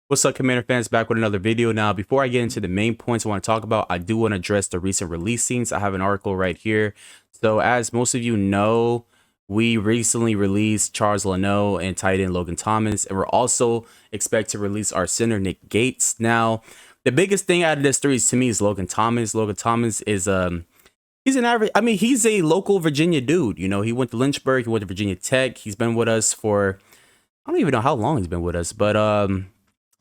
What's up, Commander fans? Back with another video. Now, before I get into the main points I want to talk about, I do want to address the recent releasings. I have an article right here. So, as most of you know, we recently released Charles Leno and tight end Logan Thomas, and we're also expect to release our center Nick Gates. Now, the biggest thing out of this three to me is Logan Thomas. Logan Thomas is he's an average. I mean, he's a local Virginia dude. You know, he went to Lynchburg, he went to Virginia Tech. He's been with us for I don't even know how long he's been with us, but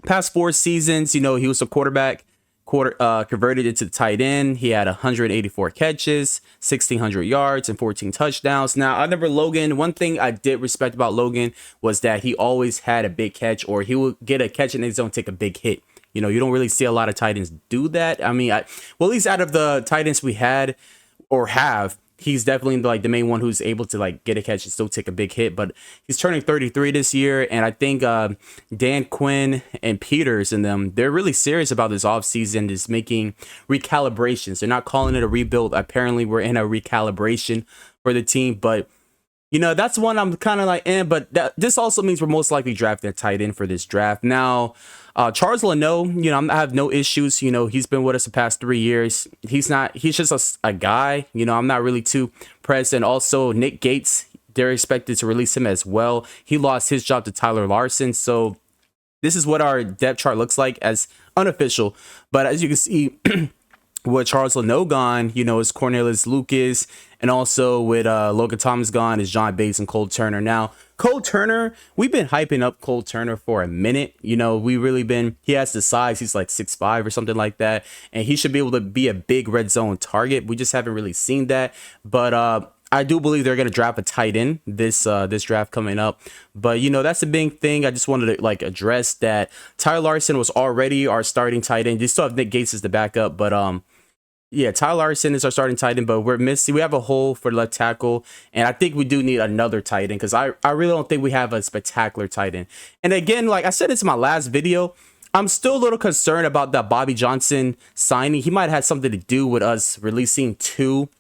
past 4 seasons, you know, he was a quarterback, converted into the tight end. He had 184 catches, 1,600 yards, and 14 touchdowns. Now, I remember Logan. One thing I did respect about Logan was that he always had a big catch, or he would get a catch and then don't take a big hit. You know, you don't really see a lot of tight ends do that. I mean, well, at least out of the tight ends we had or have, he's definitely like the main one who's able to like get a catch and still take a big hit. But he's turning 33 this year, and I think Dan Quinn and Peters and them, they're really serious about this offseason, is making recalibrations. They're not calling it a rebuild. Apparently we're in a recalibration for the team, but you know, that's one I'm kind of like, but this also means we're most likely drafting a tight end for this draft. Now, Charles Leno, you know, I have no issues. You know, he's been with us the past 3 years. He's just a guy. You know, I'm not really too pressed. And also Nick Gates, they're expected to release him as well. He lost his job to Tyler Larson. So this is what our depth chart looks like as unofficial. But as you can see, with Charles Leno gone, you know, is Cornelius Lucas, and also with Logan Thomas gone is John Bates and Cole Turner. Now, Cole Turner, we've been hyping up Cole Turner for a minute. You know, he has the size. He's like 6'5" or something like that, and he should be able to be a big red zone target. We just haven't really seen that, but I do believe they're going to draft a tight end this draft coming up. But, you know, that's the big thing. I just wanted to like address that Tyler Larson was already our starting tight end. They still have Nick Gates as the backup, but yeah, Tyler Larson is our starting tight end, but we have a hole for left tackle, and I think we do need another tight end because I really don't think we have a spectacular tight end. And again, like I said, it's my last video. I'm still a little concerned about that Bobby Johnson signing. He might have had something to do with us releasing 2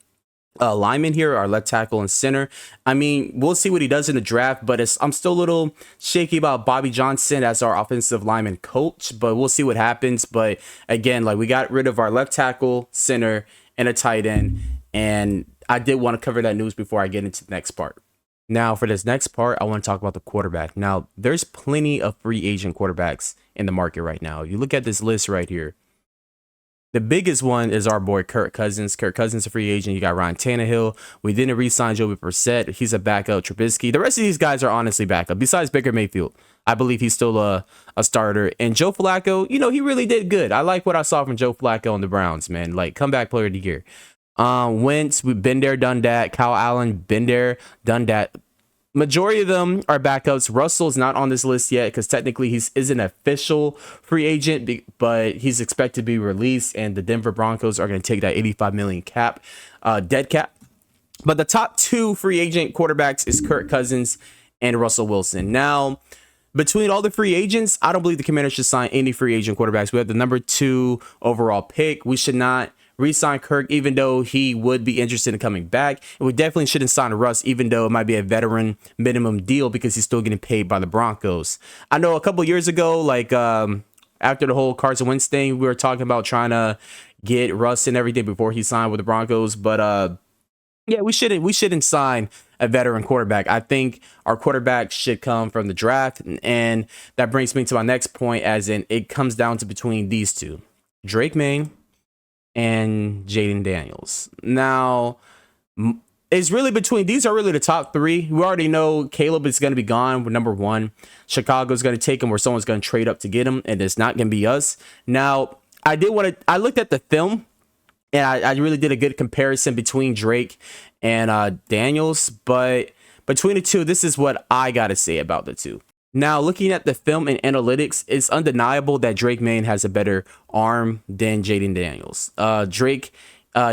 linemen here, our left tackle and center. I mean, we'll see what he does in the draft, but I'm still a little shaky about Bobby Johnson as our offensive lineman coach, but we'll see what happens. But again, like we got rid of our left tackle, center, and a tight end, and I did want to cover that news before I get into the next part. Now, for this next part, I want to talk about the quarterback. Now, there's plenty of free agent quarterbacks in the market right now. You look at this list right here. The biggest one is our boy Kirk Cousins. Kirk Cousins, a free agent. You got Ryan Tannehill. We didn't re-sign Joey Brissett. He's a backup. Trubisky. The rest of these guys are honestly backup. Besides Baker Mayfield, I believe he's still a starter. And Joe Flacco, you know, he really did good. I like what I saw from Joe Flacco on the Browns, man. Like, comeback player of the year. Wentz, we've been there, done that. Kyle Allen, been there, done that. Majority of them are backups. Russell's not on this list yet because technically he is an official free agent, but he's expected to be released, and the Denver Broncos are going to take that $85 million cap, dead cap. But the top 2 free agent quarterbacks is Kirk Cousins and Russell Wilson. Now, between all the free agents, I don't believe the Commanders should sign any free agent quarterbacks. We have the number 2 overall pick. We should not re-sign Kirk, even though he would be interested in coming back. And we definitely shouldn't sign Russ, even though it might be a veteran minimum deal because he's still getting paid by the Broncos. I know a couple years ago, like after the whole Carson Wentz thing, we were talking about trying to get Russ and everything before he signed with the Broncos. But yeah, we shouldn't sign a veteran quarterback. I think our quarterback should come from the draft, and that brings me to my next point, as in it comes down to between these two, Drake May and Jaden Daniels. Now, it's really between these are really the top 3. We already know Caleb is going to be gone with number 1. Chicago's going to take him, or someone's going to trade up to get him, and it's not going to be us. Now, I looked at the film, and I really did a good comparison between Drake and Daniels, but between the two, this is what I got to say about the two. Now, looking at the film and analytics, it's undeniable that Drake May has a better arm than Jaden Daniels. Drake,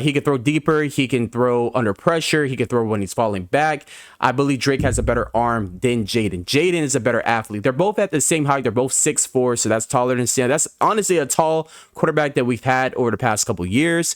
he can throw deeper. He can throw under pressure. He can throw when he's falling back. I believe Drake has a better arm than Jaden. Jaden is a better athlete. They're both at the same height. They're both 6'4", so that's taller than Sam. That's honestly a tall quarterback that we've had over the past couple years.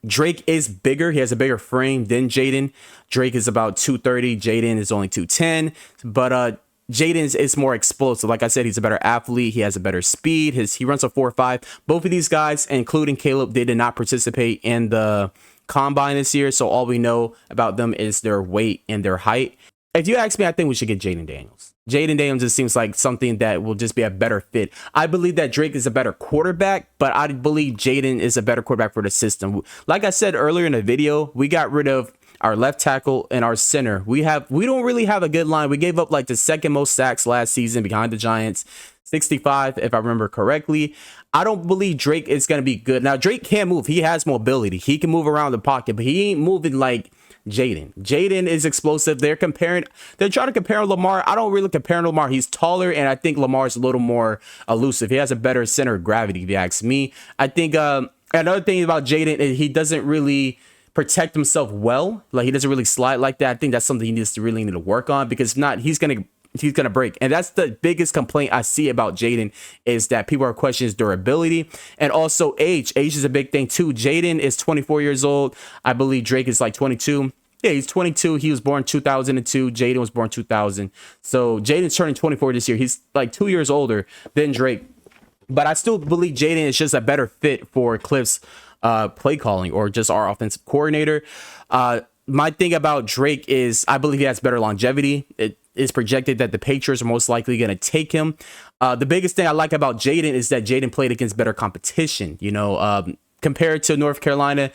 Drake is bigger. He has a bigger frame than Jaden. Drake is about 230. Jaden is only 210. But Jaden's is more explosive. Like I said, he's a better athlete. He has a better speed. He runs a 4.5. Both of these guys, including Caleb, they did not participate in the combine this year. So all we know about them is their weight and their height. If you ask me, I think we should get Jaden Daniels. Jaden Daniels just seems like something that will just be a better fit. I believe that Drake is a better quarterback, but I believe Jaden is a better quarterback for the system. Like I said earlier in the video, we got rid of our left tackle and our center. We don't really have a good line. We gave up like the second most sacks last season behind the Giants, 65 if I remember correctly. I don't believe Drake is going to be good. Now Drake can move. He has mobility. He can move around the pocket, but he ain't moving like Jaden. Jaden is explosive. They're trying to compare Lamar. I don't really compare Lamar. He's taller, and I think Lamar's a little more elusive. He has a better center of gravity, if you ask me. I think another thing about Jaden is he doesn't really protect himself well. Like, he doesn't really slide like that. I think that's something he needs to really need to work on, because if not, he's gonna break. And that's the biggest complaint I see about Jaden, is that people are questioning his durability and also age. Age is a big thing too. Jaden is 24 years old. I believe Drake is like 22. Yeah, he's 22. He was born 2002. Jaden was born 2000. So Jaden's turning 24 this year. He's like 2 years older than Drake. But I still believe Jaden is just a better fit for Cliff's play calling, or just our offensive coordinator. My thing about Drake is I believe he has better longevity. It is projected that the Patriots are most likely going to take him. The biggest thing I like about Jaden is that Jaden played against better competition. You know, compared to North Carolina,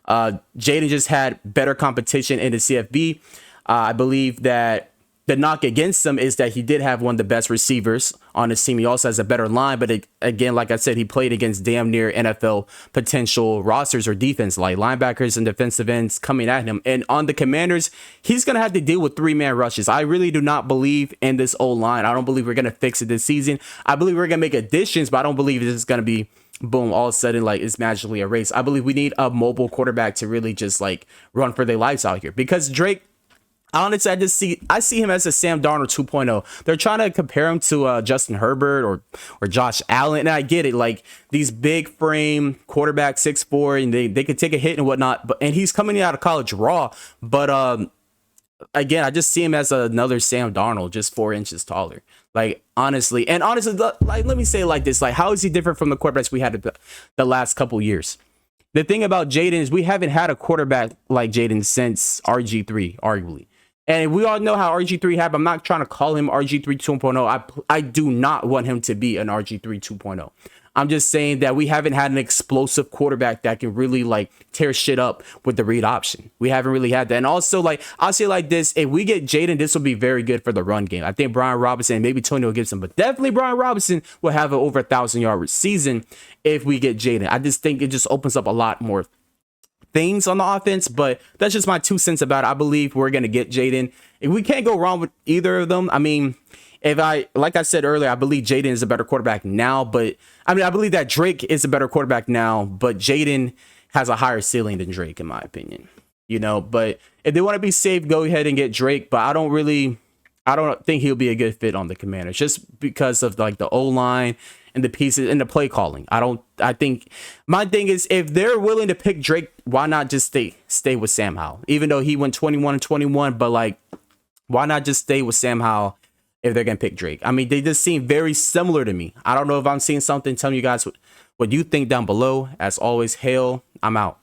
Jaden just had better competition in the CFB. I believe that the knock against him is that he did have one of the best receivers on his team. He also has a better line, but again, like I said, he played against damn near NFL potential rosters or defense, like linebackers and defensive ends coming at him. And on the Commanders, he's going to have to deal with 3-man rushes. I really do not believe in this O-line. I don't believe we're going to fix it this season. I believe we're going to make additions, but I don't believe this is going to be boom, all of a sudden, like, it's magically erased. I believe we need a mobile quarterback to really just like run for their lives out here, because Drake, honestly, I see him as a Sam Darnold 2.0. They're trying to compare him to Justin Herbert or Josh Allen, and I get it. Like, these big frame quarterbacks, 6'4", and they could take a hit and whatnot. And he's coming out of college raw. But again, I just see him as another Sam Darnold, just 4 inches taller. Like, honestly, like, let me say it like this: like, how is he different from the quarterbacks we had the last couple years? The thing about Jaden is we haven't had a quarterback like Jaden since RG3, arguably. And we all know how RG3 happened. I'm not trying to call him RG3 2.0. I do not want him to be an RG3 2.0. I'm just saying that we haven't had an explosive quarterback that can really like tear shit up with the read option. We haven't really had that. And also, like, I'll say it like this: if we get Jaden, this will be very good for the run game. I think Brian Robinson and maybe Tony Gibson, but definitely Brian Robinson will have an over 1,000-yard season if we get Jaden. I just think it just opens up a lot more things on the offense, but that's just my 2 cents about it. I believe we're going to get Jaden. We can't go wrong with either of them. I mean, like I said earlier, I believe Jaden is a better quarterback now, but I believe that Drake is a better quarterback now, but Jaden has a higher ceiling than Drake, in my opinion. You know, but if they want to be safe, go ahead and get Drake, but I don't think he'll be a good fit on the Commanders, just because of like the O-line and the pieces and the play calling. I think my thing is, if they're willing to pick Drake, why not just stay with Sam Howell? Even though he went 21-21, but like, why not just stay with Sam Howell if they're gonna pick Drake? I mean, they just seem very similar to me. I don't know if I'm seeing something. Tell me you guys what you think down below. As always, hail, I'm out.